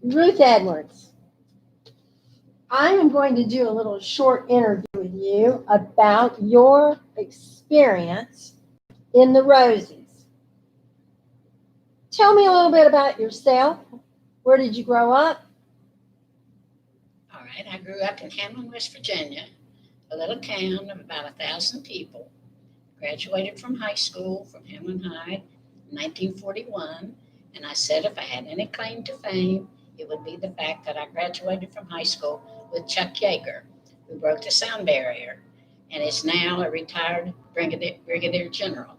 Ruth Edwards, I am going to do a little short interview with you about your experience in the Rosies. Tell me a little bit about yourself. Where did you grow up? All right, I grew up in Hamlin, West Virginia, a little town of about 1,000 people. Graduated from high school from Hamlin High in 1941, and I said if I had any claim to fame, it would be the fact that I graduated from high school with Chuck Yeager, who broke the sound barrier and is now a retired brigadier general.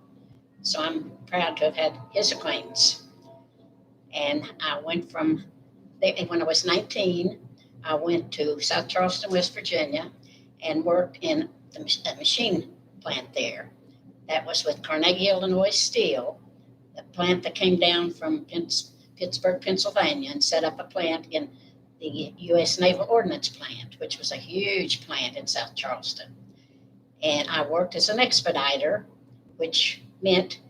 So I'm proud to have had his acquaintance. And I went from when I was 19, I went to South Charleston, West Virginia, and worked in a machine plant there. That was with Carnegie Illinois Steel, the plant that came down from Pittsburgh, Pennsylvania, and set up a plant in the U.S. Naval Ordnance Plant, which was a huge plant in South Charleston. And I worked as an expediter, which meant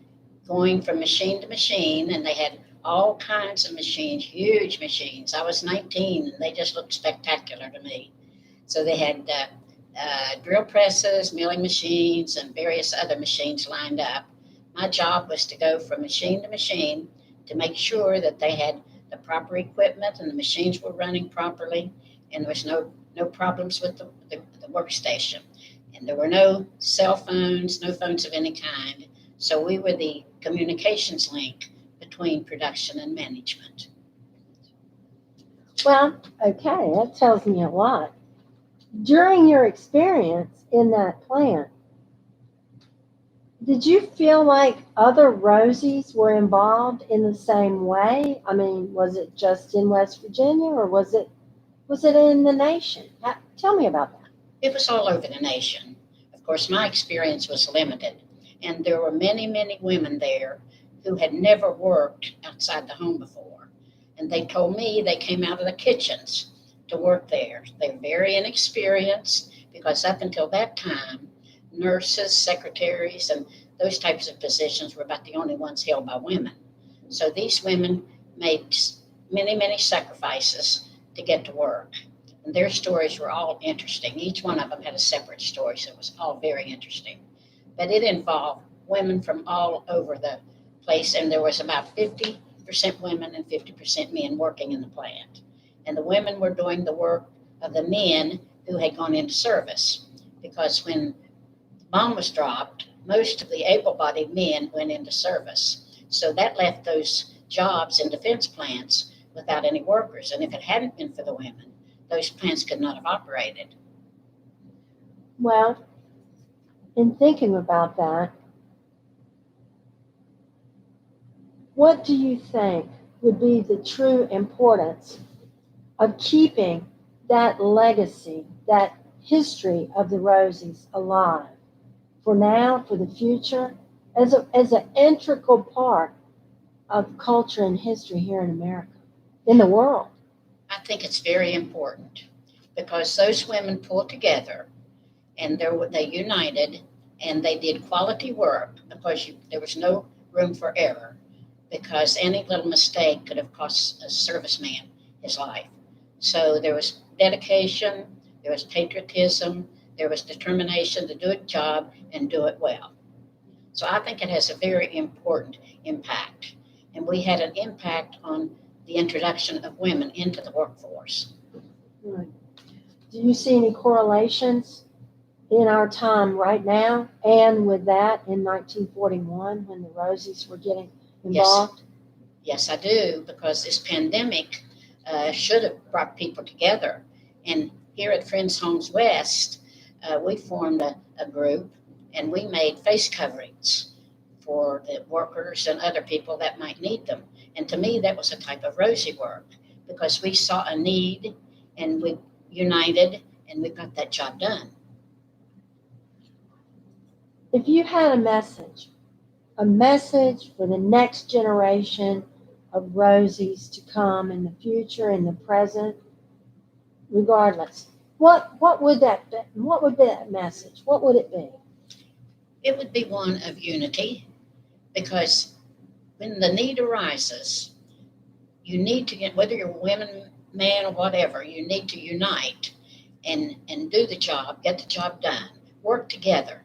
going from machine to machine, and they had all kinds of machines, huge machines. I was 19, and they just looked spectacular to me. So they had drill presses, milling machines, and various other machines lined up. My job was to go from machine to machine to make sure that they had the proper equipment and the machines were running properly, and there was no problems with the workstation. And there were no cell phones, no phones of any kind. So we were the communications link between production and management. Well, okay, that tells me a lot. During your experience in that plant, did you feel like other Rosies were involved in the same way? I mean, was it just in West Virginia or was it in the nation? Tell me about that. It was all over the nation. Of course, my experience was limited, and there were many, many women there who had never worked outside the home before. And they told me they came out of the kitchens to work there. They were very inexperienced because up until that time, nurses, secretaries, and those types of positions were about the only ones held by women. So these women made many, many sacrifices to get to work. And their stories were all interesting. Each one of them had a separate story, so it was all very interesting. But it involved women from all over the place, and there was about 50% women and 50% men working in the plant. And the women were doing the work of the men who had gone into service. Because when the bomb was dropped, most of the able bodied men went into service. So that left those jobs in defense plants without any workers. And if it hadn't been for the women, those plants could not have operated. Well, in thinking about that, what do you think would be the true importance of keeping that legacy, that history of the Rosies alive for now, for the future, as an integral part of culture and history here in America, in the world? I think it's very important because those women pulled together and they united and they did quality work because there was no room for error because any little mistake could have cost a serviceman his life. So there was dedication, there was patriotism, there was determination to do a job and do it well. So I think it has a very important impact. And we had an impact on the introduction of women into the workforce. Right. Do you see any correlations in our time right now and with that in 1941 when the Rosies were getting involved? Yes, I do, because this pandemic should have brought people together. And here at Friends Homes West, we formed a group and we made face coverings for the workers and other people that might need them. And to me, that was a type of Rosie work because we saw a need and we united and we got that job done. If you had a message for the next generation of Rosies to come in the future, in the present, regardless, what would that message? What would it be? It would be one of unity because when the need arises, You need to get, whether you're women, man, or whatever, you need to unite and do the job, get the job done, work together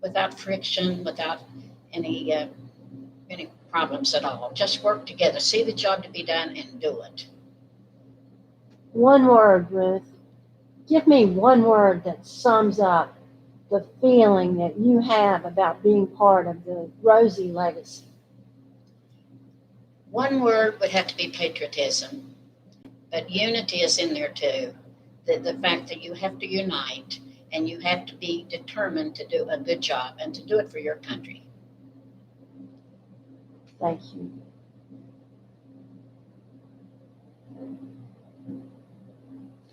without friction, without any any problems at all. Just work together, see the job to be done, and do it. One word, Ruth. Give me one word that sums up the feeling that you have about being part of the Rosie legacy. One word would have to be patriotism, but unity is in there too. The fact that you have to unite and you have to be determined to do a good job and to do it for your country. Thank you.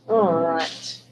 All right.